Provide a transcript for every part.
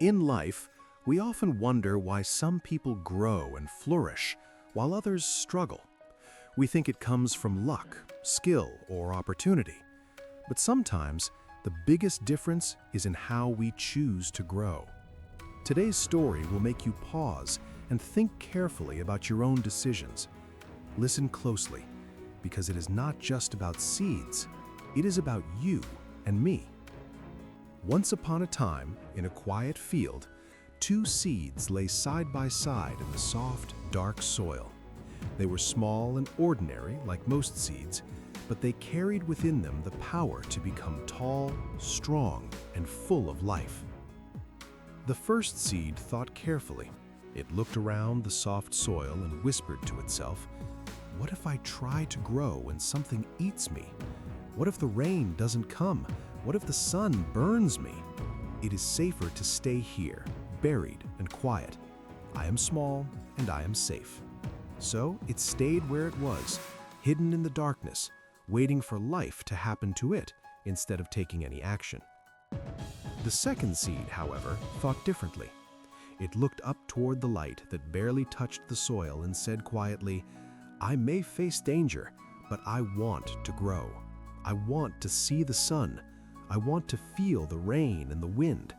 In life, we often wonder why some people grow and flourish while others struggle. We think it comes from luck, skill, or opportunity. But sometimes, the biggest difference is in how we choose to grow. Today's story will make you pause and think carefully about your own decisions. Listen closely, because it is not just about seeds, it is about you and me. Once upon a time, in a quiet field, two seeds lay side by side in the soft, dark soil. They were small and ordinary, like most seeds, but they carried within them the power to become tall, strong, and full of life. The first seed thought carefully. It looked around the soft soil and whispered to itself, "What if I try to grow and something eats me? What if the rain doesn't come? What if the sun burns me? It is safer to stay here, buried and quiet. I am small and I am safe." So it stayed where it was, hidden in the darkness, waiting for life to happen to it instead of taking any action. The second seed, however, thought differently. It looked up toward the light that barely touched the soil and said quietly, "I may face danger, but I want to grow. I want to see the sun. I want to feel the rain and the wind.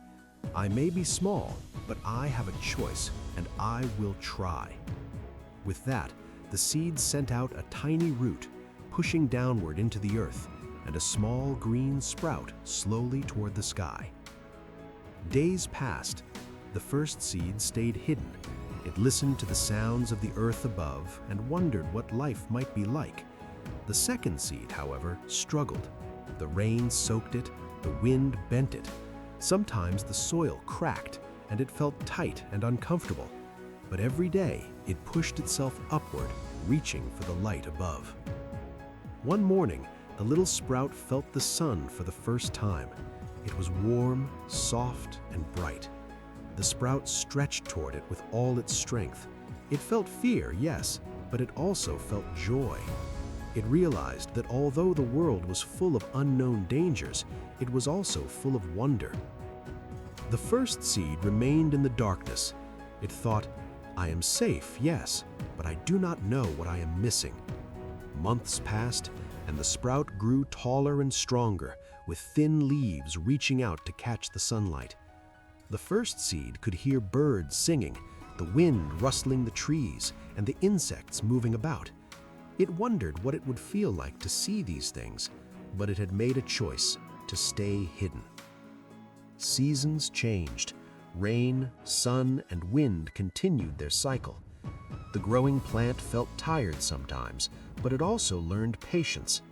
I may be small, but I have a choice, and I will try." With that, the seed sent out a tiny root, pushing downward into the earth, and a small green sprout slowly toward the sky. Days passed. The first seed stayed hidden. It listened to the sounds of the earth above and wondered what life might be like. The second seed, however, struggled. The rain soaked it, the wind bent it. Sometimes the soil cracked, and it felt tight and uncomfortable. But every day, it pushed itself upward, reaching for the light above. One morning, the little sprout felt the sun for the first time. It was warm, soft, and bright. The sprout stretched toward it with all its strength. It felt fear, yes, but it also felt joy. It realized that although the world was full of unknown dangers, it was also full of wonder. The first seed remained in the darkness. It thought, "I am safe, yes, but I do not know what I am missing." Months passed, and the sprout grew taller and stronger, with thin leaves reaching out to catch the sunlight. The first seed could hear birds singing, the wind rustling the trees, and the insects moving about. It wondered what it would feel like to see these things, but it had made a choice to stay hidden. Seasons changed. Rain, sun, and wind continued their cycle. The growing plant felt tired sometimes, but it also learned patience.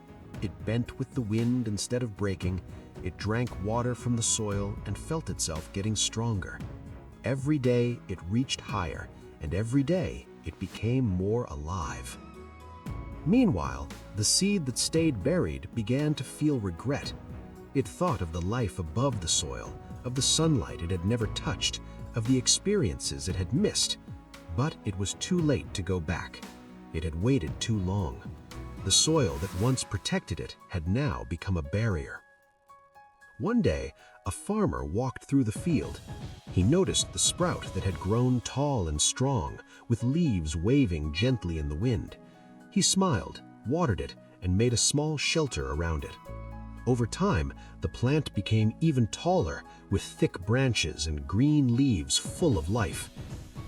It bent with the wind instead of breaking. It drank water from the soil and felt itself getting stronger. Every day it reached higher, and every day it became more alive. Meanwhile, the seed that stayed buried began to feel regret. It thought of the life above the soil, of the sunlight it had never touched, of the experiences it had missed. But it was too late to go back. It had waited too long. The soil that once protected it had now become a barrier. One day, a farmer walked through the field. He noticed the sprout that had grown tall and strong, with leaves waving gently in the wind. He smiled, watered it, and made a small shelter around it. Over time, the plant became even taller, with thick branches and green leaves full of life.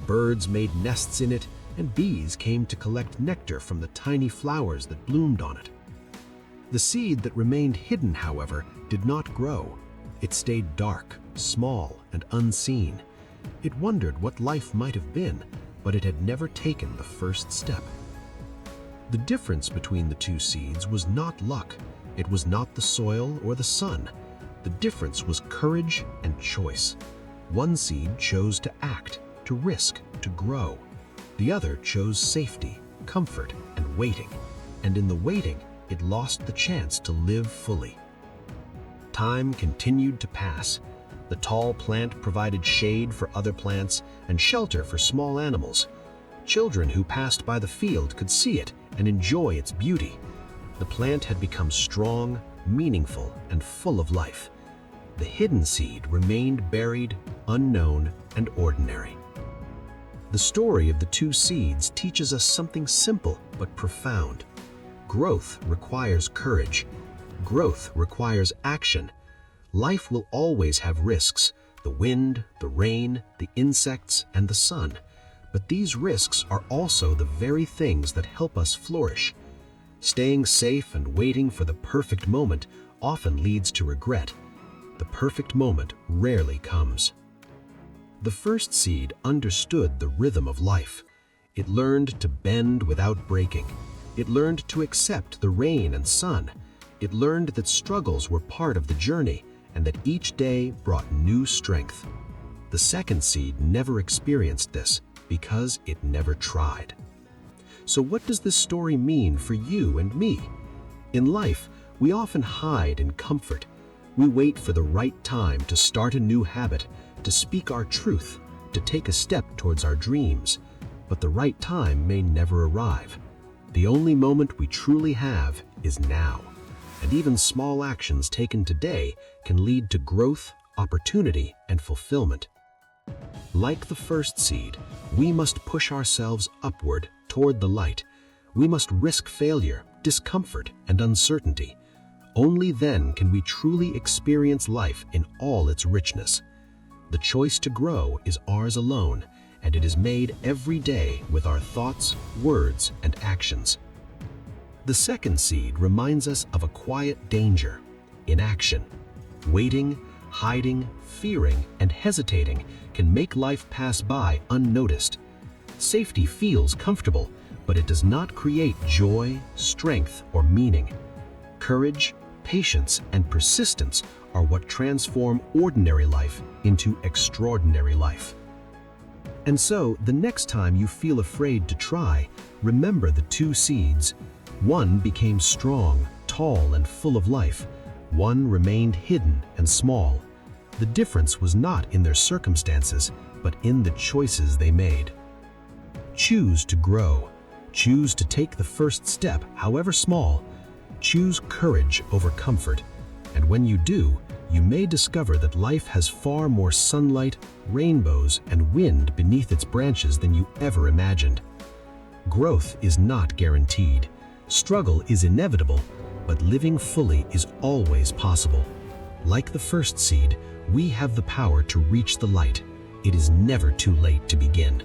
Birds made nests in it, and bees came to collect nectar from the tiny flowers that bloomed on it. The seed that remained hidden, however, did not grow. It stayed dark, small, and unseen. It wondered what life might have been, but it had never taken the first step. The difference between the two seeds was not luck. It was not the soil or the sun. The difference was courage and choice. One seed chose to act, to risk, to grow. The other chose safety, comfort, and waiting. And in the waiting, it lost the chance to live fully. Time continued to pass. The tall plant provided shade for other plants and shelter for small animals. Children who passed by the field could see it and enjoy its beauty. The plant had become strong, meaningful, and full of life. The hidden seed remained buried, unknown, and ordinary. The story of the two seeds teaches us something simple but profound. Growth requires courage. Growth requires action. Life will always have risks: the wind, the rain, the insects, and the sun. But these risks are also the very things that help us flourish. Staying safe and waiting for the perfect moment often leads to regret. The perfect moment rarely comes. The first seed understood the rhythm of life. It learned to bend without breaking. It learned to accept the rain and sun. It learned that struggles were part of the journey and that each day brought new strength. The second seed never experienced this because it never tried. So what does this story mean for you and me? In life, we often hide in comfort. We wait for the right time to start a new habit, to speak our truth, to take a step towards our dreams. But the right time may never arrive. The only moment we truly have is now. And even small actions taken today can lead to growth, opportunity, and fulfillment. Like the first seed, we must push ourselves upward toward the light. We must risk failure, discomfort, and uncertainty. Only then can we truly experience life in all its richness. The choice to grow is ours alone, and it is made every day with our thoughts, words, and actions. The second seed reminds us of a quiet danger: inaction. Waiting, hiding, fearing, and hesitating can make life pass by unnoticed. Safety feels comfortable, but it does not create joy, strength, or meaning. Courage, patience, and persistence are what transform ordinary life into extraordinary life. And so, the next time you feel afraid to try, remember the two seeds. One became strong, tall, and full of life. One remained hidden and small. The difference was not in their circumstances, but in the choices they made. Choose to grow. Choose to take the first step, however small. Choose courage over comfort. And when you do, you may discover that life has far more sunlight, rainbows, and wind beneath its branches than you ever imagined. Growth is not guaranteed. Struggle is inevitable, but living fully is always possible. Like the first seed, we have the power to reach the light. It is never too late to begin.